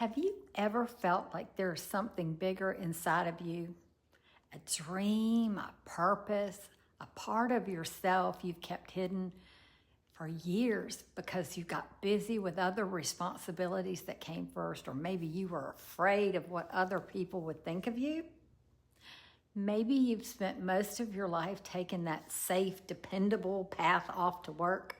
Have you ever felt like there's something bigger inside of you? A dream, a purpose, a part of yourself you've kept hidden for years because you got busy with other responsibilities that came first, or maybe you were afraid of what other people would think of you? Maybe you've spent most of your life taking that safe, dependable path off to work.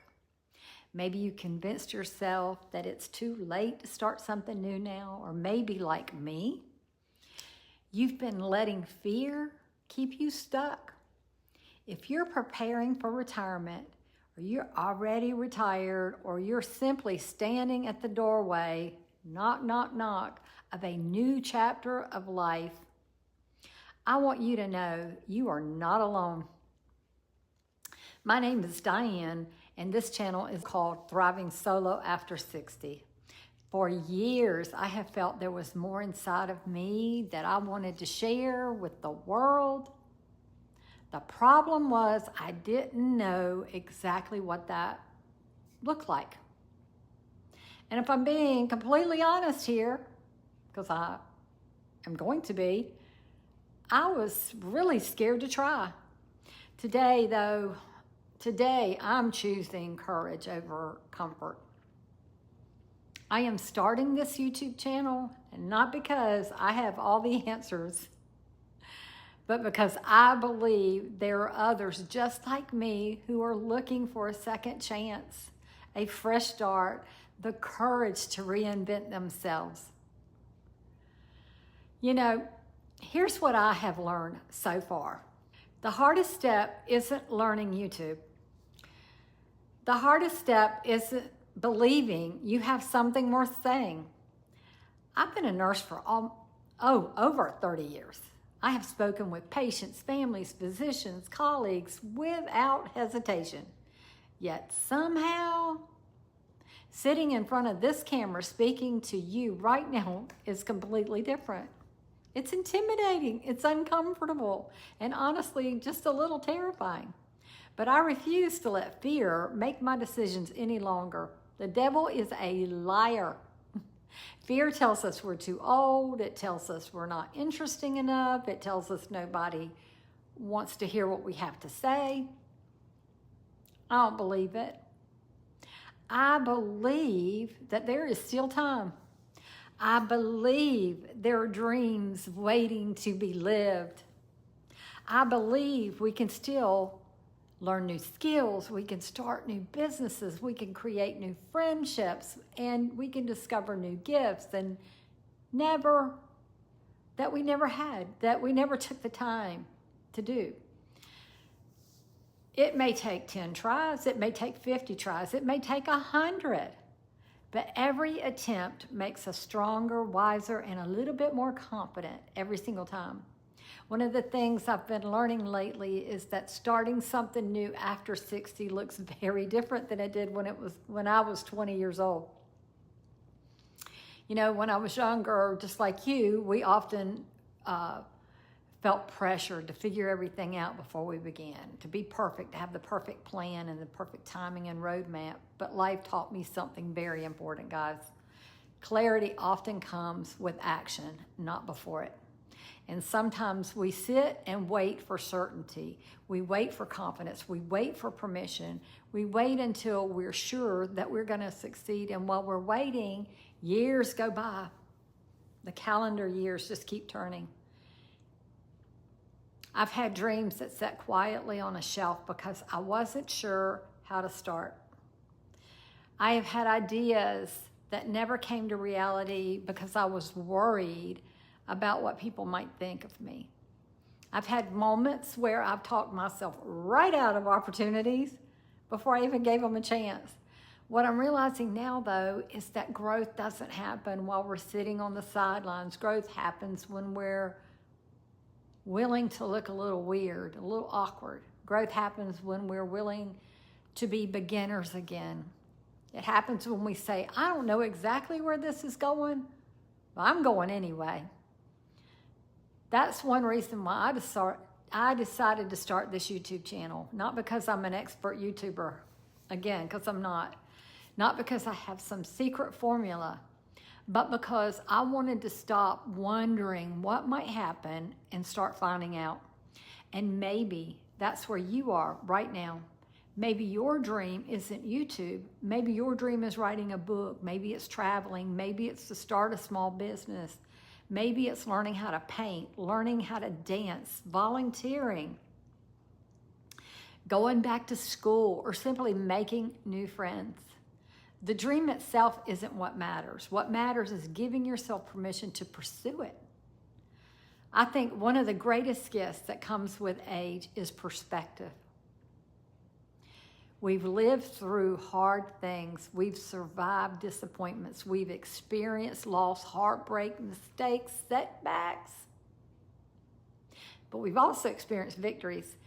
Maybe you convinced yourself that it's too late to start something new now, or maybe like me, you've been letting fear keep you stuck. If you're preparing for retirement, or you're already retired, or you're simply standing at the doorway, knock, knock, knock, of a new chapter of life, I want you to know you are not alone. My name is Diane, and this channel is called Thriving Solo After 60. For years, I have felt there was more inside of me that I wanted to share with the world. The problem was I didn't know exactly what that looked like. And if I'm being completely honest here, because I am going to be, I was really scared to try. Today I'm choosing courage over comfort. I am starting this YouTube channel, and not because I have all the answers, but because I believe there are others just like me who are looking for a second chance, a fresh start, the courage to reinvent themselves. You know, here's what I have learned so far. The hardest step isn't learning YouTube. The hardest step isn't believing you have something worth saying. I've been a nurse for over 30 years. I have spoken with patients, families, physicians, colleagues without hesitation. Yet somehow, sitting in front of this camera speaking to you right now is completely different. It's intimidating, it's uncomfortable, and honestly, just a little terrifying. But I refuse to let fear make my decisions any longer. The devil is a liar. Fear tells us we're too old. It tells us we're not interesting enough. It tells us nobody wants to hear what we have to say. I don't believe it. I believe that there is still time. I believe there are dreams waiting to be lived. I believe we can still learn new skills, we can start new businesses, we can create new friendships, and we can discover new gifts that we never had, that we never took the time to do. It may take 10 tries, it may take 50 tries, it may take 100, but every attempt makes us stronger, wiser, and a little bit more confident every single time. One of the things I've been learning lately is that starting something new after 60 looks very different than it did when I was 20 years old. You know, when I was younger, just like you, we often felt pressure to figure everything out before we began, to be perfect, to have the perfect plan and the perfect timing and roadmap. But life taught me something very important, guys. Clarity often comes with action, not before it. And sometimes we sit and wait for certainty. We wait for confidence. We wait for permission. We wait until we're sure that we're going to succeed. And while we're waiting, years go by. The calendar years just keep turning. I've had dreams that sat quietly on a shelf because I wasn't sure how to start. I have had ideas that never came to reality because I was worried about what people might think of me. I've had moments where I've talked myself right out of opportunities before I even gave them a chance. What I'm realizing now, though, is that growth doesn't happen while we're sitting on the sidelines. Growth happens when we're willing to look a little weird, a little awkward. Growth happens when we're willing to be beginners again. It happens when we say, I don't know exactly where this is going, but I'm going anyway. That's one reason why I decided to start this YouTube channel. Not because I'm an expert YouTuber, again, because I'm not. Not because I have some secret formula, but because I wanted to stop wondering what might happen and start finding out. And maybe that's where you are right now. Maybe your dream isn't YouTube. Maybe your dream is writing a book. Maybe it's traveling. Maybe it's to start a small business. Maybe it's learning how to paint, learning how to dance, volunteering, going back to school, or simply making new friends. The dream itself isn't what matters. What matters is giving yourself permission to pursue it. I think one of the greatest gifts that comes with age is perspective. We've lived through hard things. We've survived disappointments. We've experienced loss, heartbreak, mistakes, setbacks. But we've also experienced victories.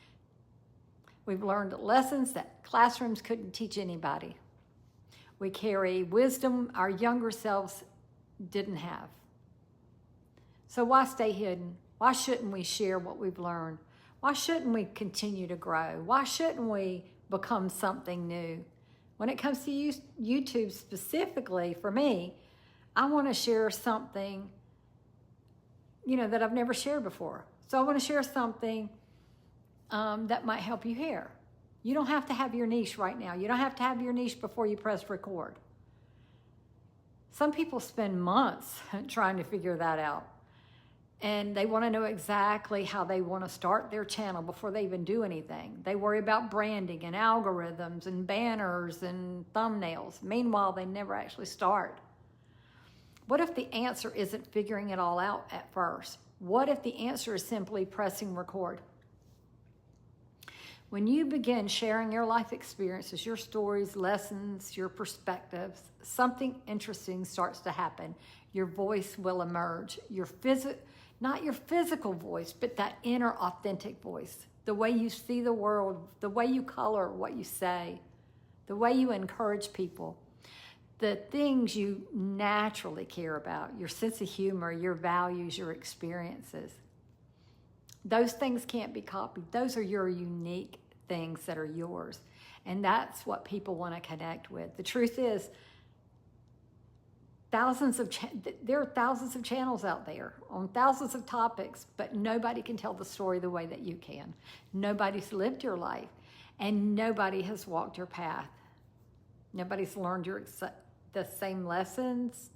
We've learned lessons that classrooms couldn't teach anybody. We carry wisdom our younger selves didn't have. So why stay hidden? Why shouldn't we share what we've learned? Why shouldn't we continue to grow? Why shouldn't we become something new? When it comes to YouTube specifically, for me, I want to share something, that I've never shared before. So I want to share something that might help you here. You don't have to have your niche right now. You don't have to have your niche before you press record. Some people spend months trying to figure that out. And they want to know exactly how they want to start their channel before they even do anything. They worry about branding and algorithms and banners and thumbnails. Meanwhile, they never actually start. What if the answer isn't figuring it all out at first? What if the answer is simply pressing record? When you begin sharing your life experiences, your stories, lessons, your perspectives, something interesting starts to happen. Your voice will emerge. Not your physical voice, but that inner authentic voice. The way you see the world, the way you color what you say, the way you encourage people, the things you naturally care about, your sense of humor, your values, your experiences. Those things can't be copied. Those are your unique things that are yours. And that's what people want to connect with. The truth is, there are thousands of channels out there on thousands of topics, but nobody can tell the story the way that you can. Nobody's lived your life, and nobody has walked your path. Nobody's learned the same lessons.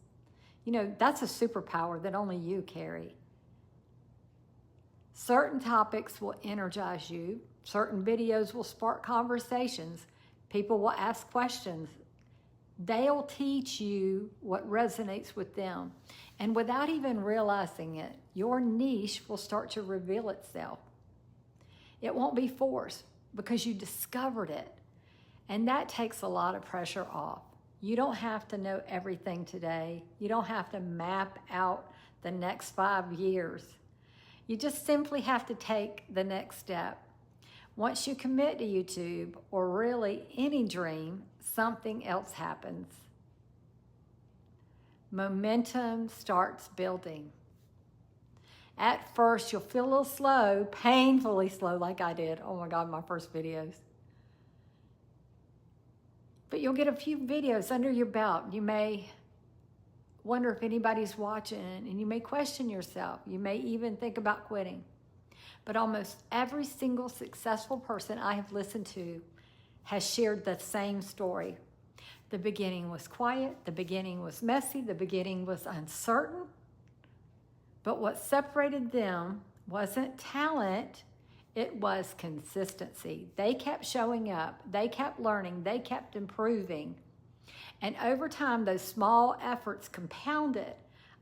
That's a superpower that only you carry. Certain topics will energize you. Certain videos will spark conversations. People will ask questions. They'll teach you what resonates with them. And without even realizing it, your niche will start to reveal itself. It won't be forced because you discovered it. And that takes a lot of pressure off. You don't have to know everything today. You don't have to map out the next 5 years. You just simply have to take the next step. Once you commit to YouTube, or really any dream, something else happens. Momentum starts building. At first, you'll feel a little slow, painfully slow like I did. Oh my God, my first videos. But you'll get a few videos under your belt. You may wonder if anybody's watching, and you may question yourself. You may even think about quitting. But almost every single successful person I have listened to has shared the same story. The beginning was quiet, the beginning was messy, the beginning was uncertain. But what separated them wasn't talent, it was consistency. They kept showing up, they kept learning, they kept improving. And over time, those small efforts compounded.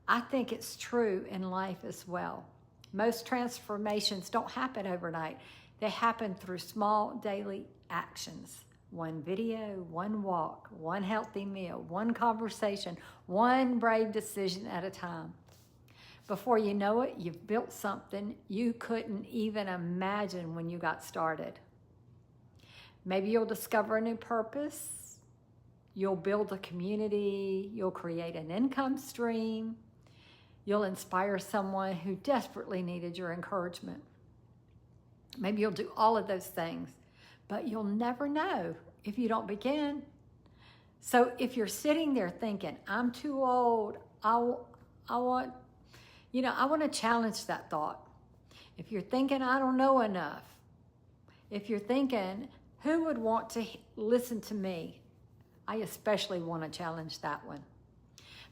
I think it's true in life as well. Most transformations don't happen overnight. They happen through small daily actions. One video, one walk, one healthy meal, one conversation, one brave decision at a time. Before you know it, you've built something you couldn't even imagine when you got started. Maybe you'll discover a new purpose. You'll build a community. You'll create an income stream. You'll inspire someone who desperately needed your encouragement. Maybe you'll do all of those things, but you'll never know if you don't begin. So if you're sitting there thinking, I'm too old, I want, I want to challenge that thought. If you're thinking, I don't know enough, if you're thinking, who would want to listen to me? I especially want to challenge that one,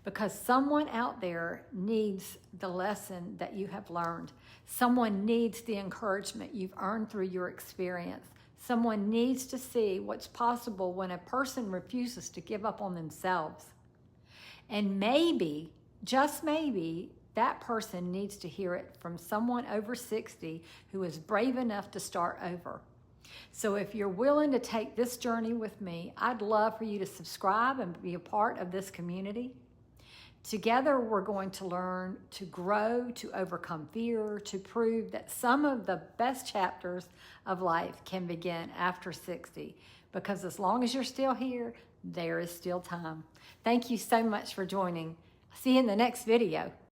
because someone out there needs the lesson that you have learned. Someone needs the encouragement you've earned through your experience. Someone needs to see what's possible when a person refuses to give up on themselves. And maybe, just maybe, that person needs to hear it from someone over 60 who is brave enough to start over. So if you're willing to take this journey with me, I'd love for you to subscribe and be a part of this community. Together, we're going to learn to grow, to overcome fear, to prove that some of the best chapters of life can begin after 60. Because as long as you're still here, there is still time. Thank you so much for joining. See you in the next video.